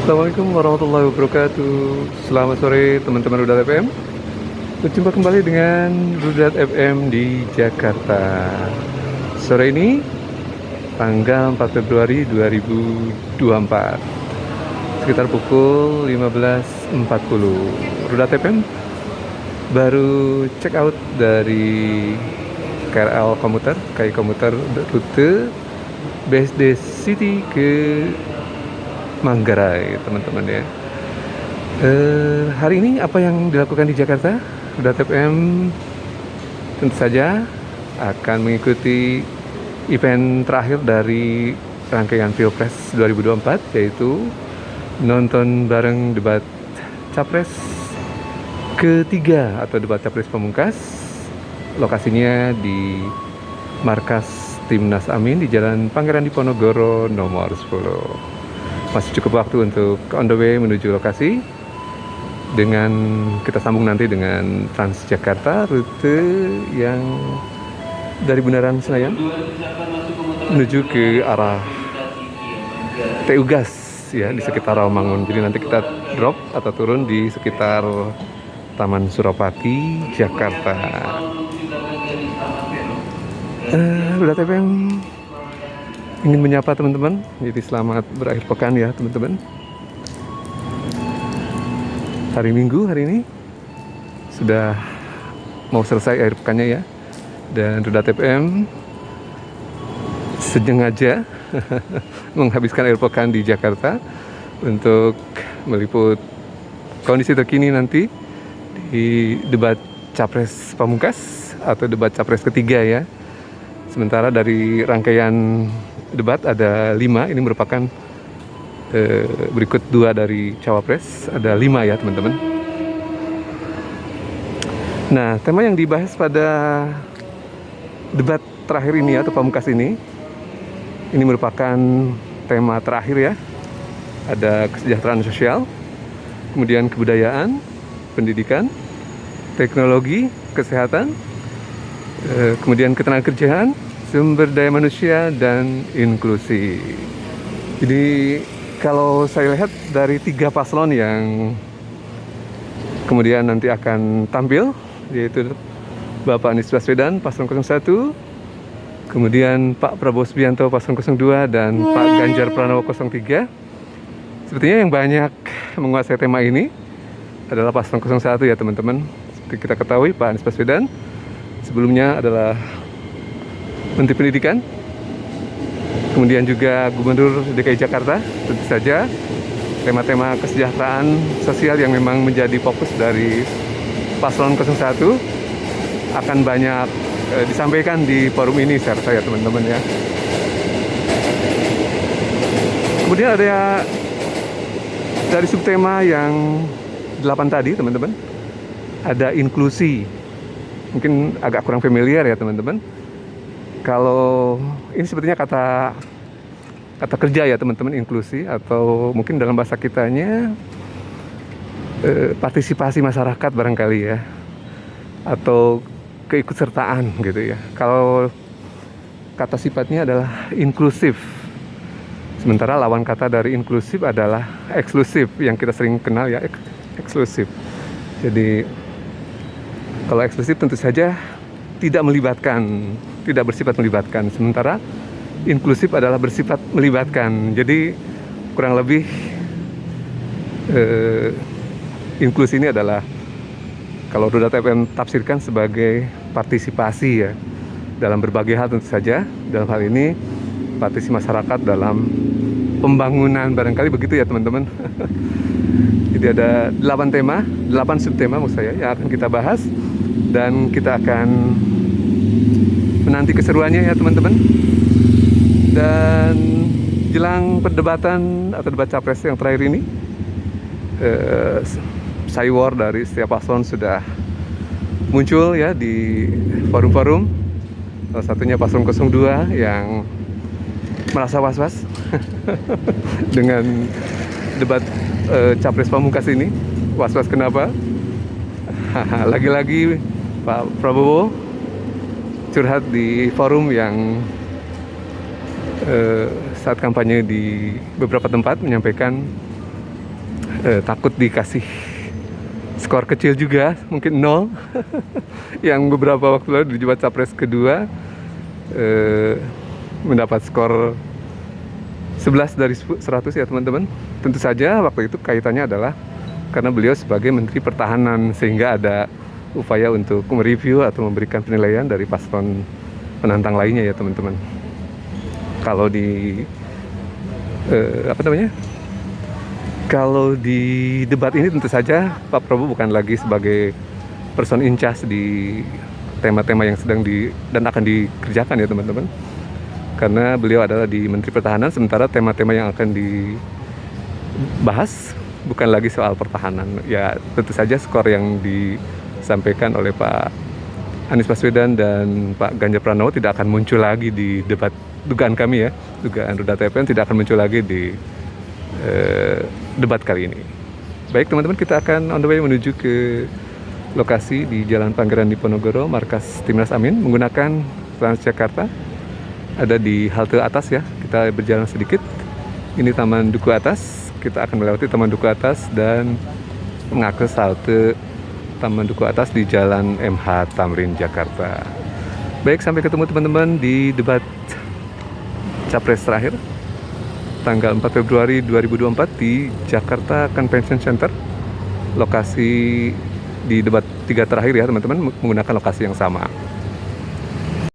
Assalamualaikum warahmatullahi wabarakatuh. Selamat sore teman-teman Rudat FM. Berjumpa kembali dengan Rudat FM di Jakarta. Sore ini tanggal 4 Februari 2024, sekitar pukul 15.40. Rudat FM baru check out dari KRL komuter, KAI komuter rute BSD City ke Manggarai, teman-teman ya. Hari ini apa yang dilakukan di Jakarta? Rudat FM tentu saja akan mengikuti event terakhir dari rangkaian Pilpres 2024, yaitu nonton bareng debat Capres ketiga atau debat Capres pamungkas. Lokasinya di markas Timnas Amin di Jalan Pangeran Diponegoro nomor 10. Masih cukup waktu untuk on the way menuju lokasi. Dengan kita sambung nanti dengan Transjakarta, rute yang dari Bundaran Senayan menuju ke arah TU Gas ya, di sekitar Rawamangun. Jadi nanti kita drop atau turun di sekitar Taman Suropati, Jakarta. Rudat FM ingin menyapa teman-teman, jadi selamat berakhir pekan ya teman-teman. Hari Minggu hari ini sudah mau selesai akhir pekannya ya, dan Rudat FM sengaja menghabiskan akhir pekan di Jakarta untuk meliput kondisi terkini nanti di debat Capres pamungkas atau debat Capres ketiga ya. Sementara dari rangkaian debat ada 5, ini merupakan berikut 2 dari Cawapres, ada 5 ya teman-teman. Nah, tema yang dibahas pada debat terakhir ini atau pamungkas ini merupakan tema terakhir ya. Ada kesejahteraan sosial, kemudian kebudayaan, pendidikan, teknologi, kesehatan, kemudian ketenagakerjaan, sumber daya manusia, dan inklusi. Jadi kalau saya lihat dari 3 paslon yang kemudian nanti akan tampil, yaitu Bapak Anies Baswedan paslon 01, kemudian Pak Prabowo Subianto paslon 02, dan Pak Ganjar Pranowo 03. Sepertinya yang banyak menguasai tema ini adalah paslon 01 ya teman-teman. Seperti kita ketahui, Pak Anies Baswedan sebelumnya adalah Menteri Pendidikan, kemudian juga Gubernur DKI Jakarta. Tentu saja tema-tema kesejahteraan sosial yang memang menjadi fokus dari paslon 01 akan banyak disampaikan di forum ini saya rasa ya teman-teman ya. Kemudian ada dari subtema yang 8 tadi teman-teman, ada inklusi. Mungkin agak kurang familiar ya teman-teman. Kalau ini sepertinya kata kerja ya teman-teman, inklusi, atau mungkin dalam bahasa kitanya partisipasi masyarakat barangkali ya, atau keikutsertaan gitu ya. Kalau kata sifatnya adalah inklusif, sementara lawan kata dari inklusif adalah eksklusif, yang kita sering kenal ya, eksklusif. Jadi kalau eksklusif tentu saja tidak bersifat melibatkan, sementara inklusif adalah bersifat melibatkan. Jadi kurang lebih inklusi ini adalah, kalau Rudat FM tafsirkan, sebagai partisipasi ya dalam berbagai hal tentu saja. Dalam hal ini partisipasi masyarakat dalam pembangunan, barangkali begitu ya teman-teman. Jadi ada 8 tema, 8 subtema maksud saya yang akan kita bahas, dan kita akan menanti keseruannya ya teman-teman. Dan jelang perdebatan atau debat capres yang terakhir ini, saywar dari setiap paslon sudah muncul ya di forum-forum. Salah satunya paslon 02 yang merasa was-was dengan debat capres pamungkas ini. Was-was kenapa? Lagi-lagi Pak Prabowo curhat di forum yang saat kampanye di beberapa tempat menyampaikan takut dikasih skor kecil juga, mungkin 0. Yang beberapa waktu lalu di debat capres kedua mendapat skor 11 dari 100 ya teman-teman. Tentu saja waktu itu kaitannya adalah karena beliau sebagai Menteri Pertahanan, sehingga ada upaya untuk mereview atau memberikan penilaian dari paslon penantang lainnya ya teman-teman. Kalau di kalau di debat ini tentu saja Pak Prabowo bukan lagi sebagai person in charge di tema-tema yang sedang dan akan dikerjakan ya teman-teman. Karena beliau adalah di Menteri Pertahanan, sementara tema-tema yang akan dibahas bukan lagi soal pertahanan. Ya tentu saja skor yang disampaikan oleh Pak Anies Baswedan dan Pak Ganjar Pranowo tidak akan muncul lagi di debat, dugaan kami ya, dugaan Ruda TPN tidak akan muncul lagi di debat kali ini. Baik teman-teman, kita akan on the way menuju ke lokasi di Jalan Pangeran Diponegoro, markas Timnas Amin, menggunakan Transjakarta. Ada di halte atas ya, kita berjalan sedikit. Ini Taman Duku Atas, kita akan melewati Taman Duku Atas dan mengakses halte Taman Duku Atas di Jalan MH Tamrin, Jakarta. Baik, sampai ketemu teman-teman di debat Capres terakhir tanggal 4 Februari 2024 di Jakarta Convention Center. Lokasi di debat 3 terakhir ya teman-teman, menggunakan lokasi yang sama.